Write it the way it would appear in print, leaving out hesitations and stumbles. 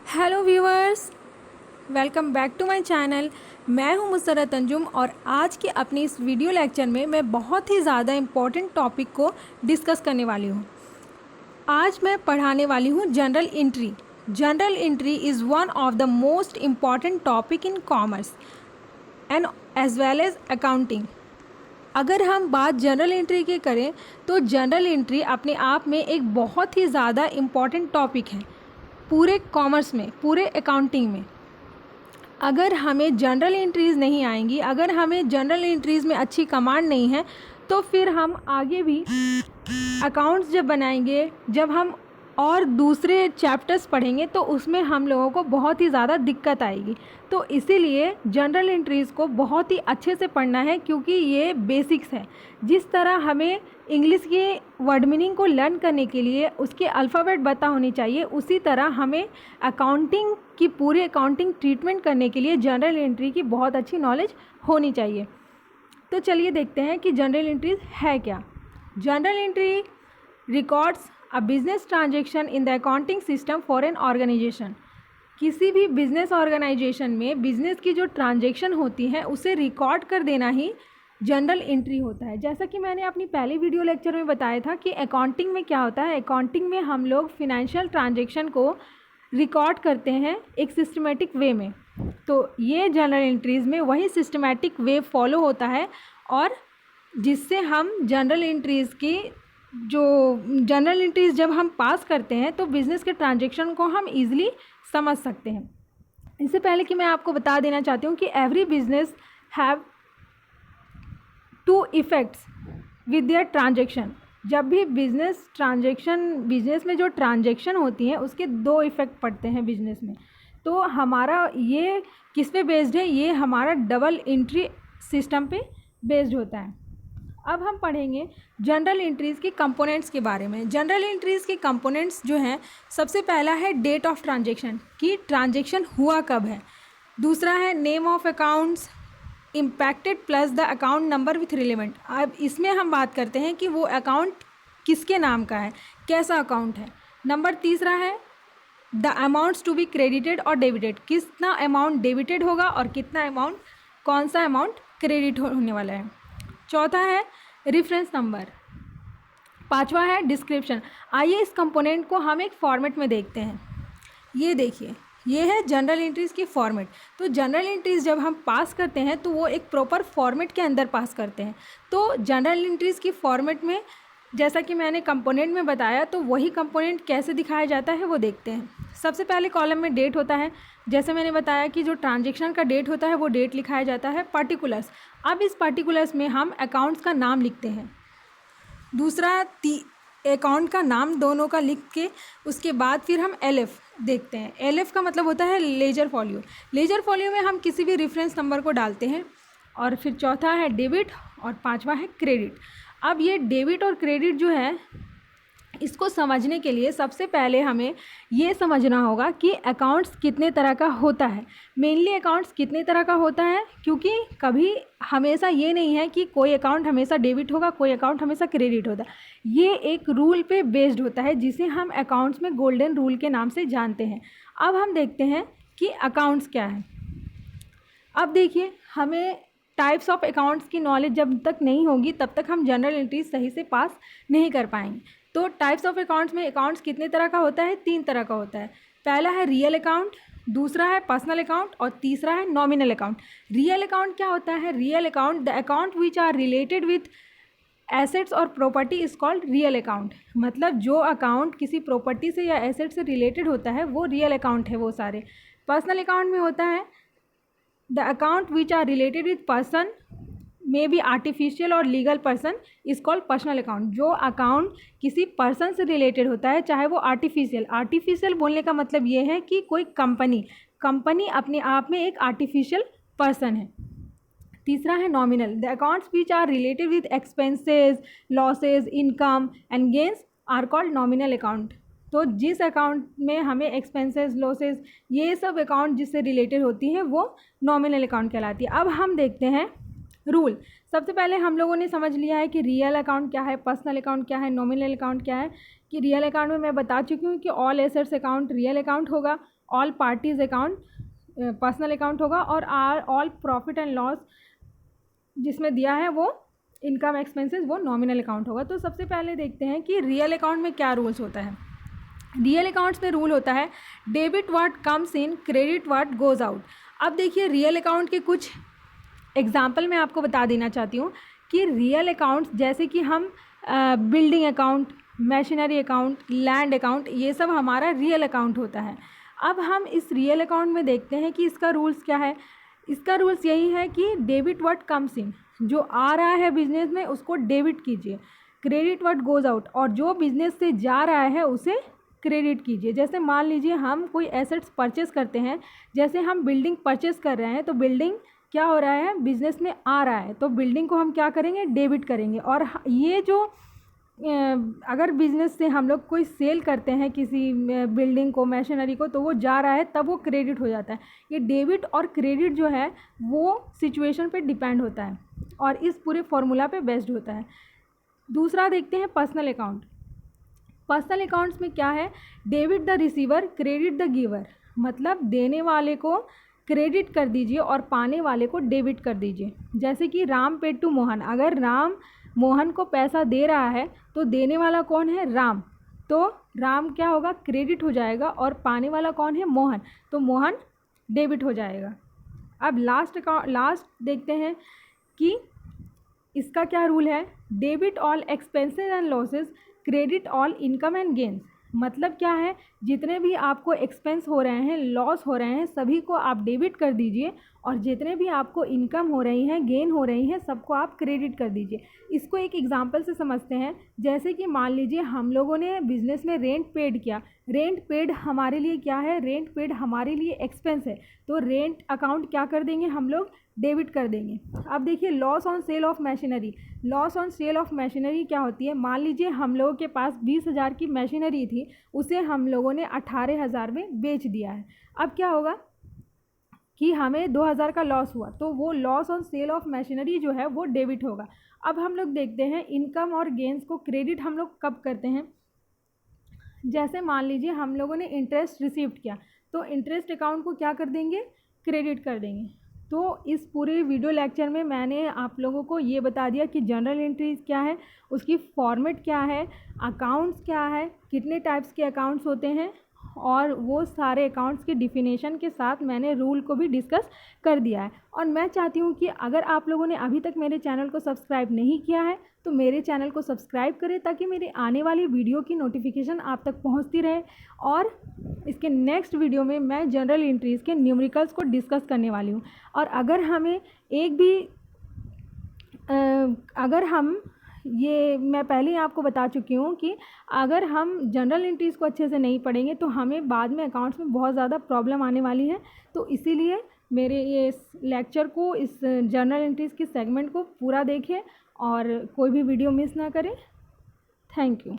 Hello viewers, welcome back to my channel. मैं हूं मुसर्रत अंजुम और आज के अपने इस वीडियो लेक्चर में मैं बहुत ही ज़्यादा इम्पॉर्टेंट टॉपिक को डिस्कस करने वाली हूं। आज मैं पढ़ाने वाली हूं journal entry. Journal entry is one of the most important topic in commerce and as well as accounting. अगर हम बात जनरल एंट्री की करें तो जनरल एंट्री अपने आप में एक बहुत ही ज़्यादा इम्पॉर्टेंट टॉपिक है पूरे कॉमर्स में, पूरे अकाउंटिंग में। अगर हमें जनरल एंट्रीज़ नहीं आएंगी, अगर हमें जनरल एंट्रीज़ में अच्छी कमांड नहीं है, तो फिर हम आगे भी अकाउंट्स जब बनाएंगे, जब हम और दूसरे चैप्टर्स पढ़ेंगे तो उसमें हम लोगों को बहुत ही ज़्यादा दिक्कत आएगी। तो इसीलिए जनरल एंट्रीज़ को बहुत ही अच्छे से पढ़ना है, क्योंकि ये बेसिक्स है। जिस तरह हमें इंग्लिश के वर्ड मीनिंग को लर्न करने के लिए उसके अल्फ़ाबेट पता होनी चाहिए, उसी तरह हमें अकाउंटिंग की पूरी अकाउंटिंग ट्रीटमेंट करने के लिए जनरल एंट्री की बहुत अच्छी नॉलेज होनी चाहिए। तो चलिए देखते हैं कि जनरल एंट्रीज है क्या। Journal entry records a business transaction in the accounting system for an organisation. किसी भी बिजनेस ऑर्गेनाइजेशन में बिजनेस की जो ट्रांजेक्शन होती है उसे रिकॉर्ड कर देना ही जनरल एंट्री होता है। जैसा कि मैंने अपनी पहले वीडियो लेक्चर में बताया था कि अकाउंटिंग में क्या होता है। अकाउंटिंग में हम लोग फिनेंशियल ट्रांजेक्शन को रिकॉर्ड करते हैं एक सिस्टमेटिक वे में। तो ये जनरल एंट्रीज़ में वही सिस्टमेटिक वे फॉलो होता है, और जिससे हम जनरल एंट्रीज़ की जो जनरल एंट्रीज़ जब हम पास करते हैं तो बिज़नेस के ट्रांजेक्शन को हम ईज़िली समझ सकते हैं। इससे पहले कि मैं आपको बता देना चाहती हूँ कि every business have two effects with their transaction. जब भी बिजनेस में जो ट्रांजेक्शन होती हैं उसके दो इफ़ेक्ट पड़ते हैं बिजनेस में। तो हमारा ये किस पे बेस्ड है, ये हमारा डबल एंट्री सिस्टम पे बेस्ड होता है। अब हम पढ़ेंगे जनरल एंट्रीज़ के कंपोनेंट्स के बारे में। जनरल एंट्रीज़ के कंपोनेंट्स जो हैं, सबसे पहला है डेट ऑफ ट्रांजेक्शन, कि ट्रांजेक्शन हुआ कब है। दूसरा है name of accounts impacted plus the account number with relevant. अब इसमें हम बात करते हैं कि वो अकाउंट किसके नाम का है, कैसा अकाउंट है। नंबर तीसरा है the amounts to be credited और डेबिटेड, कितना अमाउंट डेबिटेड होगा और कितना अमाउंट, कौन सा अमाउंट क्रेडिट होने वाला है। चौथा है रेफरेंस नंबर। पांचवा है डिस्क्रिप्शन। आइए इस कंपोनेंट को हम एक फॉर्मेट में देखते हैं। ये देखिए, ये है जनरल एंट्रीज़ की फॉर्मेट। तो जनरल एंट्रीज़ जब हम पास करते हैं तो वो एक प्रॉपर फॉर्मेट के अंदर पास करते हैं। तो जनरल एंट्रीज़ की फॉर्मेट में जैसा कि मैंने कंपोनेंट में बताया, तो वही कंपोनेंट कैसे दिखाया जाता है वो देखते हैं। सबसे पहले कॉलम में डेट होता है। जैसे मैंने बताया कि जो ट्रांजेक्शन का डेट होता है वो डेट लिखाया जाता है। पर्टिकुलर्स, अब इस पर्टिकुलर्स में हम अकाउंट्स का नाम लिखते हैं। दूसरा अकाउंट का नाम दोनों का लिख के उसके बाद फिर हम एलएफ देखते हैं। एलएफ का मतलब होता है लेजर फॉलियो। लेजर फॉलियो में हम किसी भी रेफरेंस नंबर को डालते हैं। और फिर चौथा है डेबिट और पांचवा है क्रेडिट। अब ये डेबिट और क्रेडिट जो है, इसको समझने के लिए सबसे पहले हमें ये समझना होगा कि अकाउंट्स कितने तरह का होता है। मेनली अकाउंट्स कितने तरह का होता है, क्योंकि कभी हमेशा ये नहीं है कि कोई अकाउंट हमेशा डेबिट होगा, कोई अकाउंट हमेशा क्रेडिट होता है। ये एक रूल पे बेस्ड होता है जिसे हम अकाउंट्स में गोल्डन रूल के नाम से जानते हैं। अब हम देखते हैं कि अकाउंट्स क्या है। अब देखिए, हमें टाइप्स ऑफ अकाउंट्स की नॉलेज जब तक नहीं होगी तब तक हम जनरल एंट्रीज सही से पास नहीं कर पाएंगे। तो टाइप्स ऑफ अकाउंट्स में अकाउंट्स कितने तरह का होता है, तीन तरह का होता है। पहला है रियल अकाउंट, दूसरा है पर्सनल अकाउंट और तीसरा है नॉमिनल अकाउंट। रियल अकाउंट क्या होता है? Real account the account which are related with assets और property is called real account. मतलब जो अकाउंट किसी प्रॉपर्टी से या एसेट से रिलेटेड होता है वो रियल अकाउंट है वो सारे। पर्सनल अकाउंट में होता है the account which are related with person may be artificial और legal person is called personal account. जो अकाउंट किसी पर्सन से रिलेटेड होता है, चाहे वो आर्टिफिशियल बोलने का मतलब ये है कि कोई कंपनी अपने आप में एक आर्टिफिशियल पर्सन है। तीसरा है nominal the accounts which are related with expenses, losses, income and gains are called nominal account. तो जिस अकाउंट में हमें एक्सपेंसेस, लॉसेज, ये सब अकाउंट जिससे रिलेटेड होती हैं वो नॉमिनल अकाउंट कहलाती है। अब हम देखते हैं रूल। सबसे पहले हम लोगों ने समझ लिया है कि रियल अकाउंट क्या है, पर्सनल अकाउंट क्या है, नॉमिनल अकाउंट क्या है। कि रियल अकाउंट में मैं बता चुकी हूँ कि all assets account real account होगा, all parties account personal account होगा, और ऑल प्रॉफिट एंड लॉस जिसमें दिया है वो इनकम एक्सपेंसेस वो नॉमिनल अकाउंट होगा। तो सबसे पहले देखते हैं कि रियल अकाउंट में क्या रूल्स होता है। रियल अकाउंट्स में रूल होता है debit what comes in, credit what goes out. अब देखिए रियल अकाउंट के कुछ एग्जाम्पल मैं आपको बता देना चाहती हूँ कि रियल अकाउंट्स जैसे कि हम building account, machinery account, land account, ये सब हमारा रियल अकाउंट होता है। अब हम इस रियल अकाउंट में देखते हैं कि इसका रूल्स क्या है। इसका रूल्स यही है कि डेबिट व्हाट कम्स इन, जो आ रहा है बिजनेस में उसको डेबिट कीजिए, क्रेडिट व्हाट गोज़ आउट, और जो बिजनेस से जा रहा है उसे क्रेडिट कीजिए। जैसे मान लीजिए हम कोई एसेट्स परचेस करते हैं, जैसे हम बिल्डिंग परचेस कर रहे हैं तो बिल्डिंग क्या हो रहा है, बिजनेस में आ रहा है, तो बिल्डिंग को हम क्या करेंगे, डेबिट करेंगे। और ये जो अगर बिज़नेस से हम लोग कोई सेल करते हैं किसी बिल्डिंग को, मशीनरी को, तो वो जा रहा है तब वो क्रेडिट हो जाता है। ये डेबिट और क्रेडिट जो है वो सिचुएशन पे डिपेंड होता है और इस पूरे फॉर्मूला पे बेस्ड होता है। दूसरा देखते हैं पर्सनल अकाउंट। पर्सनल अकाउंट्स में क्या है, debit the receiver, credit the giver, मतलब देने वाले को क्रेडिट कर दीजिए और पाने वाले को डेबिट कर दीजिए। जैसे कि राम पेड टू मोहन, अगर राम मोहन को पैसा दे रहा है तो देने वाला कौन है, राम, तो राम क्या होगा, क्रेडिट हो जाएगा, और पाने वाला कौन है, मोहन, तो मोहन डेबिट हो जाएगा। अब लास्ट देखते हैं कि इसका क्या रूल है, debit all expenses and losses, credit all income and gains. मतलब क्या है, जितने भी आपको एक्सपेंस हो रहे हैं, लॉस हो रहे हैं, सभी को आप डेबिट कर दीजिए, और जितने भी आपको इनकम हो रही हैं, गेन हो रही हैं, सबको आप क्रेडिट कर दीजिए। इसको एक एग्जांपल से समझते हैं। जैसे कि मान लीजिए हम लोगों ने बिज़नेस में रेंट पेड किया, रेंट पेड हमारे लिए क्या है, रेंट पेड हमारे लिए एक्सपेंस है, तो रेंट अकाउंट क्या कर देंगे हम लोग, डेबिट कर देंगे। अब देखिए loss on sale of machinery. Loss on sale of machinery क्या होती है, मान लीजिए हम लोगों के पास 20,000 की मशीनरी थी, उसे हम लोगों ने 18,000 में बेच दिया है। अब क्या होगा कि हमें 2,000 का लॉस हुआ, तो वो loss on sale of machinery जो है वो डेबिट होगा। अब हम लोग देखते हैं इनकम और गेंस को क्रेडिट हम लोग कब करते हैं। जैसे मान लीजिए हम लोगों ने इंटरेस्ट रिसीव्ड किया, तो इंटरेस्ट अकाउंट को क्या कर देंगे, क्रेडिट कर देंगे। तो इस पूरे वीडियो लेक्चर में मैंने आप लोगों को ये बता दिया कि जनरल एंट्रीज क्या है, उसकी फॉर्मेट क्या है, अकाउंट्स क्या है, कितने टाइप्स के अकाउंट्स होते हैं, और वो सारे अकाउंट्स की डिफिनेशन के साथ मैंने रूल को भी डिस्कस कर दिया है। और मैं चाहती हूँ कि अगर आप लोगों ने अभी तक मेरे चैनल को सब्सक्राइब नहीं किया है तो मेरे चैनल को सब्सक्राइब करें, ताकि मेरे आने वाली वीडियो की नोटिफिकेशन आप तक पहुँचती रहे। और इसके नेक्स्ट वीडियो में मैं जनरल एंट्रीज़ के न्यूमेरिकल्स को डिस्कस करने वाली हूँ। और अगर हमें एक भी अगर हम ये मैं पहले ही आपको बता चुकी हूँ कि अगर हम जनरल एंट्रीज़ को अच्छे से नहीं पढ़ेंगे तो हमें बाद में अकाउंट्स में बहुत ज़्यादा प्रॉब्लम आने वाली है। तो इसीलिए मेरे ये लेक्चर को, इस जनरल एंट्रीज़ की सेगमेंट को पूरा देखें और कोई भी वीडियो मिस ना करें। Thank you.